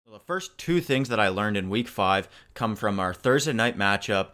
The first two things that I learned in week five come from our Thursday night matchup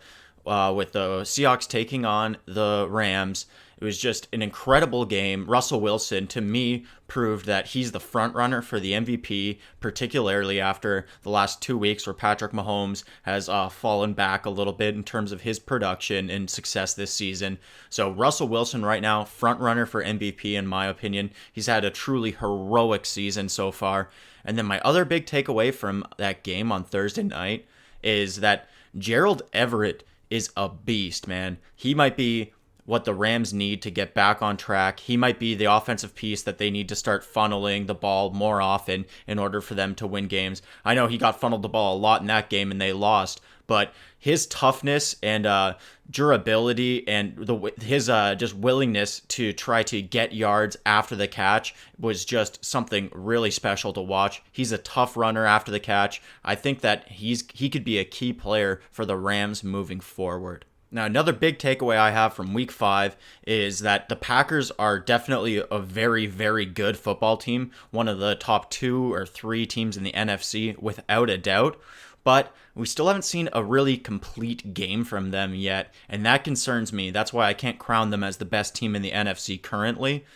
with the Seahawks taking on the Rams. It was just an incredible game. Russell Wilson, to me, proved that he's the front runner for the MVP, particularly after the last 2 weeks where Patrick Mahomes has fallen back a little bit in terms of his production and success this season. So Russell Wilson right now, front runner for MVP in my opinion. He's had a truly heroic season so far. And then my other big takeaway from that game on Thursday night is that Gerald Everett is a beast, man. He might be what the Rams need to get back on track. He might be the offensive piece that they need to start funneling the ball more often in order for them to win games. I know he got funneled the ball a lot in that game and they lost, but his toughness and durability and his just willingness to try to get yards after the catch was just something really special to watch. He's a tough runner after the catch. I think that he could be a key player for the Rams moving forward. Now, another big takeaway I have from week five is that the Packers are definitely a very, very good football team, one of the top 2 or 3 teams in the NFC, without a doubt. But we still haven't seen a really complete game from them yet, and that concerns me. That's why I can't crown them as the best team in the NFC currently.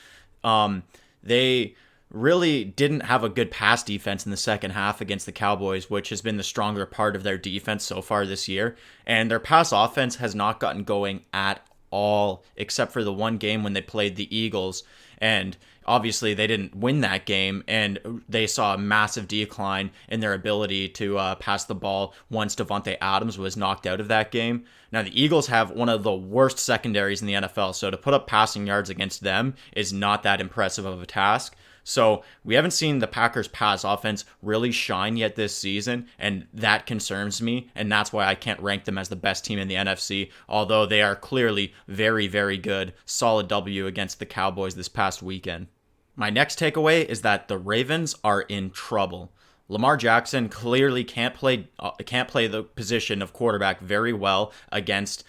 They really didn't have a good pass defense in the second half against the Cowboys, which has been the stronger part of their defense so far this year. And their pass offense has not gotten going at all, except for the one game when they played the Eagles. And obviously, they didn't win that game, and they saw a massive decline in their ability to pass the ball once Devontae Adams was knocked out of that game. Now, the Eagles have one of the worst secondaries in the NFL, so to put up passing yards against them is not that impressive of a task. So we haven't seen the Packers pass offense really shine yet this season, and that concerns me, and that's why I can't rank them as the best team in the NFC, although they are clearly very, very good. Solid W against the Cowboys this past weekend. My next takeaway is that the Ravens are in trouble. Lamar Jackson clearly can't play the position of quarterback very well against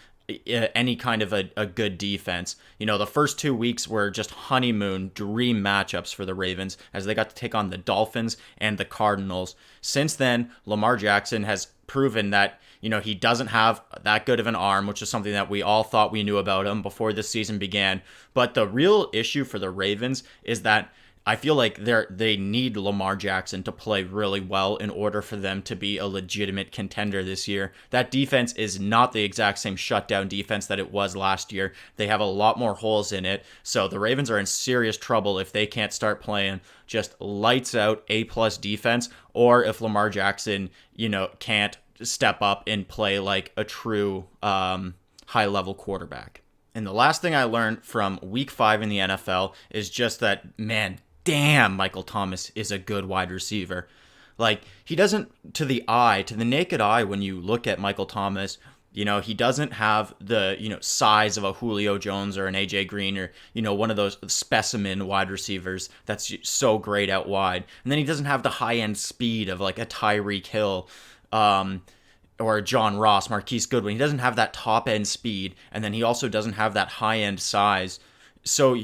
any kind of a good defense. You know, the first 2 weeks were just honeymoon dream matchups for the Ravens as they got to take on the Dolphins and the Cardinals. Since then, Lamar Jackson has proven that, you know, he doesn't have that good of an arm, which is something that we all thought we knew about him before the season began. But the real issue for the Ravens is that I feel like they need Lamar Jackson to play really well in order for them to be a legitimate contender this year. That defense is not the exact same shutdown defense that it was last year. They have a lot more holes in it. So the Ravens are in serious trouble if they can't start playing just lights out A-plus defense, or if Lamar Jackson, you know, can't step up and play like a true high-level quarterback. And the last thing I learned from week 5 in the NFL is just that, man, damn, Michael Thomas is a good wide receiver. Like, he doesn't, to the naked eye, when you look at Michael Thomas, you know, he doesn't have the, you know, size of a Julio Jones or an AJ Green or, you know, one of those specimen wide receivers that's so great out wide. And then he doesn't have the high-end speed of like a Tyreek Hill, or John Ross, Marquise Goodwin. He doesn't have that top-end speed, and then he also doesn't have that high-end size. So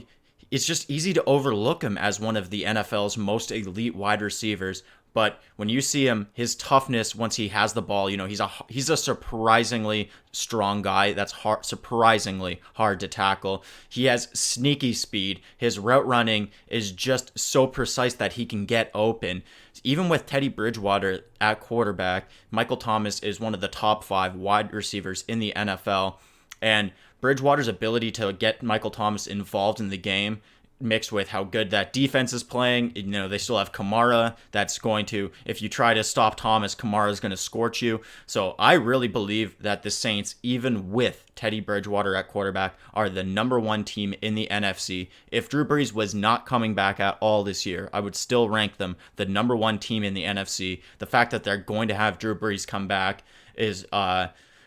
it's just easy to overlook him as one of the NFL's most elite wide receivers. But when you see him, his toughness once he has the ball, you know, he's a surprisingly strong guy that's surprisingly hard to tackle. He has sneaky speed. His route running is just so precise that he can get open. Even with Teddy Bridgewater at quarterback, Michael Thomas is one of the top 5 wide receivers in the NFL. And Bridgewater's ability to get Michael Thomas involved in the game, mixed with how good that defense is playing. You know, they still have Kamara that's going to, if you try to stop Thomas, Kamara's going to scorch you. So I really believe that the Saints, even with Teddy Bridgewater at quarterback, are the number 1 team in the NFC. If Drew Brees was not coming back at all this year, I would still rank them the number 1 team in the NFC. The fact that they're going to have Drew Brees come back is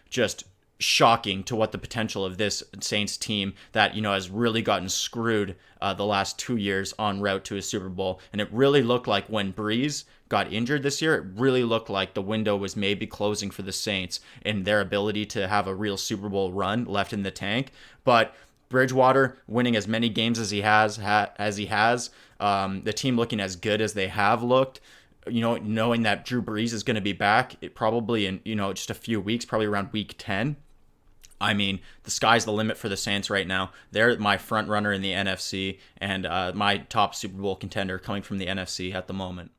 just shocking to what the potential of this Saints team that, you know, has really gotten screwed the last 2 years en route to a Super Bowl. And it really looked like when Breeze got injured this year, it really looked like the window was maybe closing for the Saints and their ability to have a real Super Bowl run left in the tank. But Bridgewater winning as many games as he has, the team looking as good as they have looked, knowing that Drew Brees is going to be back, it probably in just a few weeks, probably around week 10. I mean, the sky's the limit for the Saints right now. They're my front runner in the NFC and my top Super Bowl contender coming from the NFC at the moment.